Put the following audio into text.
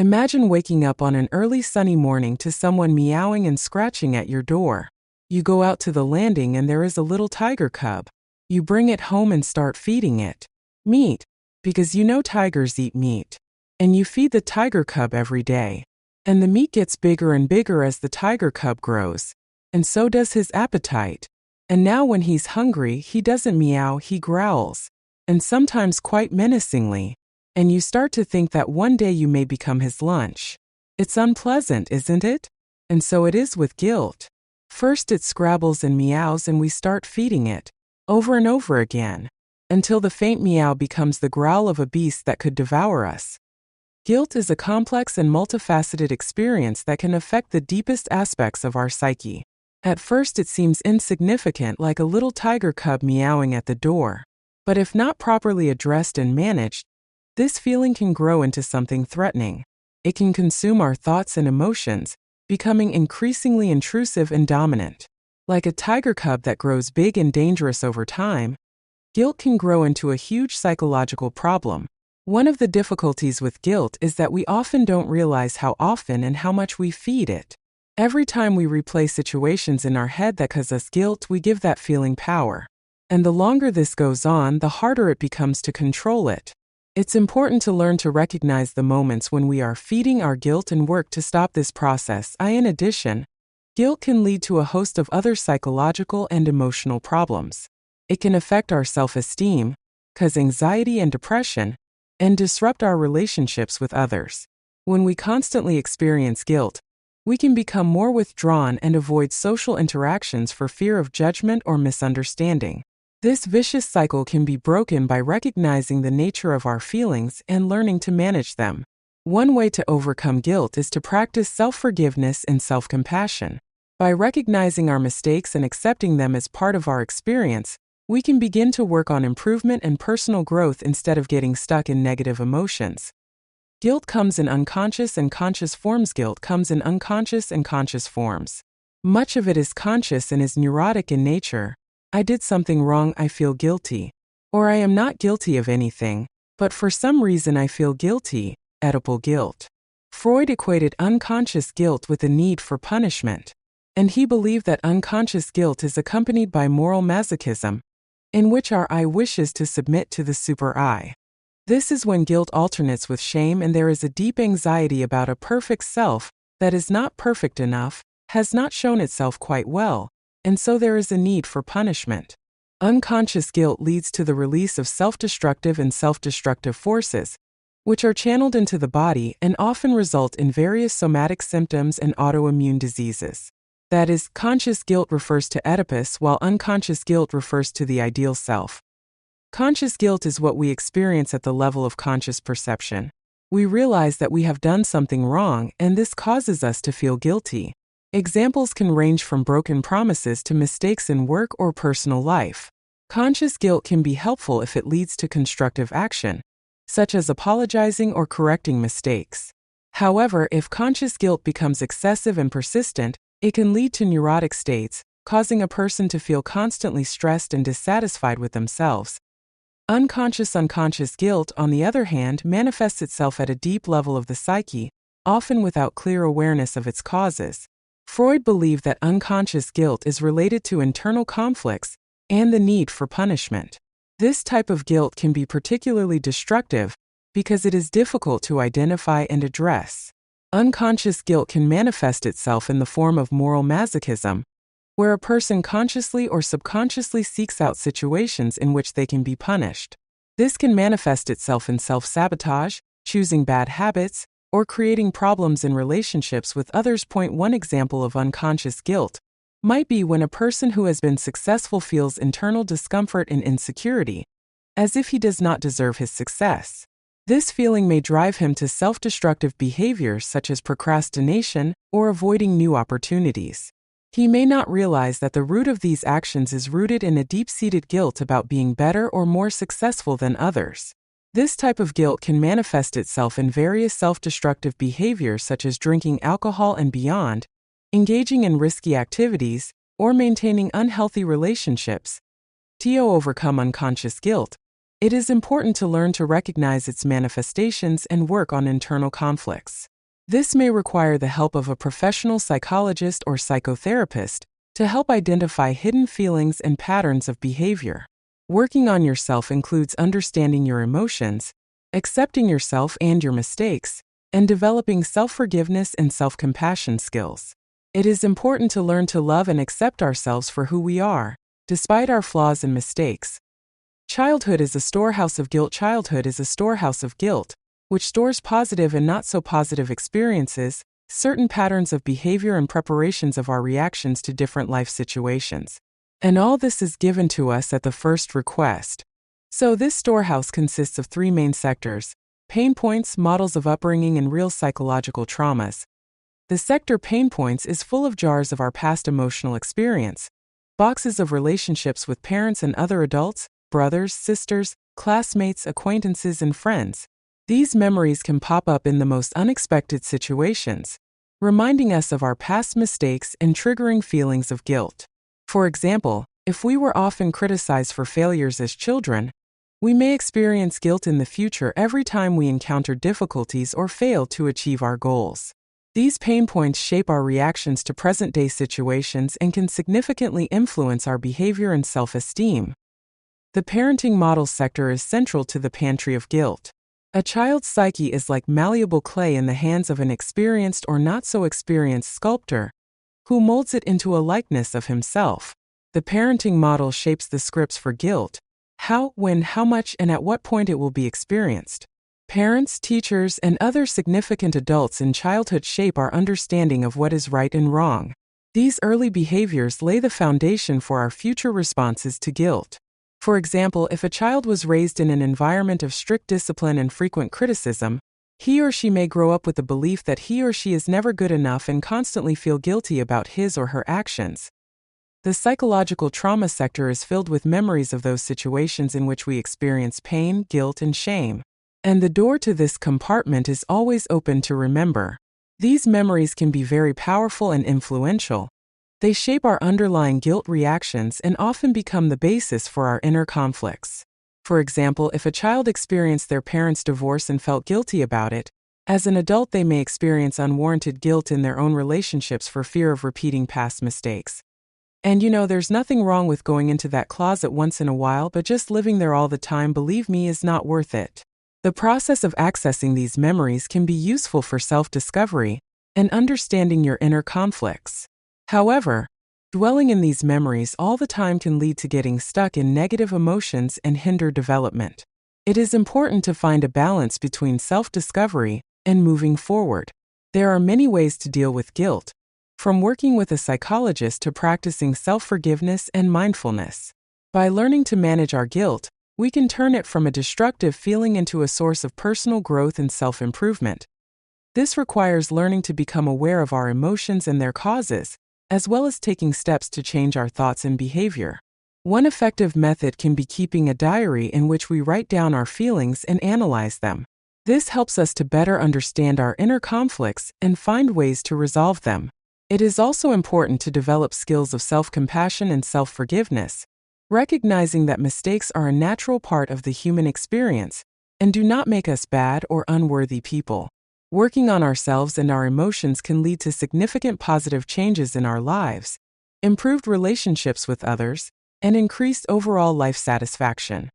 Imagine waking up on an early sunny morning to someone meowing and scratching at your door. You go out to the landing and there is a little tiger cub. You bring it home and start feeding it meat, because you know tigers eat meat. And you feed the tiger cub every day. And the meat gets bigger and bigger as the tiger cub grows. And so does his appetite. And now when he's hungry, he doesn't meow, he growls. And sometimes quite menacingly. And you start to think that one day you may become his lunch. It's unpleasant, isn't it? And so it is with guilt. First it scrabbles and meows and we start feeding it, over and over again, until the faint meow becomes the growl of a beast that could devour us. Guilt is a complex and multifaceted experience that can affect the deepest aspects of our psyche. At first it seems insignificant, like a little tiger cub meowing at the door. But if not properly addressed and managed, this feeling can grow into something threatening. It can consume our thoughts and emotions, becoming increasingly intrusive and dominant. Like a tiger cub that grows big and dangerous over time, guilt can grow into a huge psychological problem. One of the difficulties with guilt is that we often don't realize how often and how much we feed it. Every time we replay situations in our head that cause us guilt, we give that feeling power. And the longer this goes on, the harder it becomes to control it. It's important to learn to recognize the moments when we are feeding our guilt and work to stop this process. In addition, guilt can lead to a host of other psychological and emotional problems. It can affect our self-esteem, cause anxiety and depression, and disrupt our relationships with others. When we constantly experience guilt, we can become more withdrawn and avoid social interactions for fear of judgment or misunderstanding. This vicious cycle can be broken by recognizing the nature of our feelings and learning to manage them. One way to overcome guilt is to practice self-forgiveness and self-compassion. By recognizing our mistakes and accepting them as part of our experience, we can begin to work on improvement and personal growth instead of getting stuck in negative emotions. Guilt comes in unconscious and conscious forms. Guilt comes in unconscious and conscious forms. Much of it is conscious and is neurotic in nature. I did something wrong, I feel guilty. Or I am not guilty of anything, but for some reason I feel guilty, Oedipal guilt. Freud equated unconscious guilt with the need for punishment. And he believed that unconscious guilt is accompanied by moral masochism, in which our I wishes to submit to the super I. This is when guilt alternates with shame and there is a deep anxiety about a perfect self that is not perfect enough, has not shown itself quite well, and so there is a need for punishment. Unconscious guilt leads to the release of self-destructive and self-destructive forces, which are channeled into the body and often result in various somatic symptoms and autoimmune diseases. That is, conscious guilt refers to Oedipus, while unconscious guilt refers to the ideal self. Conscious guilt is what we experience at the level of conscious perception. We realize that we have done something wrong, and this causes us to feel guilty. Examples can range from broken promises to mistakes in work or personal life. Conscious guilt can be helpful if it leads to constructive action, such as apologizing or correcting mistakes. However, if conscious guilt becomes excessive and persistent, it can lead to neurotic states, causing a person to feel constantly stressed and dissatisfied with themselves. Unconscious guilt, on the other hand, manifests itself at a deep level of the psyche, often without clear awareness of its causes. Freud believed that unconscious guilt is related to internal conflicts and the need for punishment. This type of guilt can be particularly destructive because it is difficult to identify and address. Unconscious guilt can manifest itself in the form of moral masochism, where a person consciously or subconsciously seeks out situations in which they can be punished. This can manifest itself in self-sabotage, choosing bad habits, or creating problems in relationships with others. One example of unconscious guilt might be when a person who has been successful feels internal discomfort and insecurity, as if he does not deserve his success. This feeling may drive him to self-destructive behaviors such as procrastination or avoiding new opportunities. He may not realize that the root of these actions is rooted in a deep-seated guilt about being better or more successful than others. This type of guilt can manifest itself in various self-destructive behaviors such as drinking alcohol and beyond, engaging in risky activities, or maintaining unhealthy relationships. To overcome unconscious guilt, It is important to learn to recognize its manifestations and work on internal conflicts. This may require the help of a professional psychologist or psychotherapist to help identify hidden feelings and patterns of behavior. Working on yourself includes understanding your emotions, accepting yourself and your mistakes, and developing self-forgiveness and self-compassion skills. It is important to learn to love and accept ourselves for who we are, despite our flaws and mistakes. Childhood is a storehouse of guilt. Childhood is a storehouse of guilt, which stores positive and not so positive experiences, certain patterns of behavior and preparations of our reactions to different life situations. And all this is given to us at the first request. So this storehouse consists of three main sectors: pain points, models of upbringing, and real psychological traumas. The sector pain points is full of jars of our past emotional experience, boxes of relationships with parents and other adults, brothers, sisters, classmates, acquaintances, and friends. These memories can pop up in the most unexpected situations, reminding us of our past mistakes and triggering feelings of guilt. For example, if we were often criticized for failures as children, we may experience guilt in the future every time we encounter difficulties or fail to achieve our goals. These pain points shape our reactions to present-day situations and can significantly influence our behavior and self-esteem. The parenting model sector is central to the pantry of guilt. A child's psyche is like malleable clay in the hands of an experienced or not-so-experienced sculptor, who molds it into a likeness of himself. The parenting model shapes the scripts for guilt: how, when, how much, and at what point it will be experienced. Parents, teachers, and other significant adults in childhood shape our understanding of what is right and wrong. These early behaviors lay the foundation for our future responses to guilt. For example, if a child was raised in an environment of strict discipline and frequent criticism, he or she may grow up with the belief that he or she is never good enough and constantly feel guilty about his or her actions. The psychological trauma sector is filled with memories of those situations in which we experience pain, guilt, and shame. And the door to this compartment is always open to remember. These memories can be very powerful and influential. They shape our underlying guilt reactions and often become the basis for our inner conflicts. For example, if a child experienced their parents' divorce and felt guilty about it, as an adult they may experience unwarranted guilt in their own relationships for fear of repeating past mistakes. And there's nothing wrong with going into that closet once in a while, but just living there all the time, believe me, is not worth it. The process of accessing these memories can be useful for self-discovery and understanding your inner conflicts. However, dwelling in these memories all the time can lead to getting stuck in negative emotions and hinder development. It is important to find a balance between self-discovery and moving forward. There are many ways to deal with guilt, from working with a psychologist to practicing self-forgiveness and mindfulness. By learning to manage our guilt, we can turn it from a destructive feeling into a source of personal growth and self-improvement. This requires learning to become aware of our emotions and their causes, as well as taking steps to change our thoughts and behavior. One effective method can be keeping a diary in which we write down our feelings and analyze them. This helps us to better understand our inner conflicts and find ways to resolve them. It is also important to develop skills of self-compassion and self-forgiveness, recognizing that mistakes are a natural part of the human experience and do not make us bad or unworthy people. Working on ourselves and our emotions can lead to significant positive changes in our lives, improved relationships with others, and increased overall life satisfaction.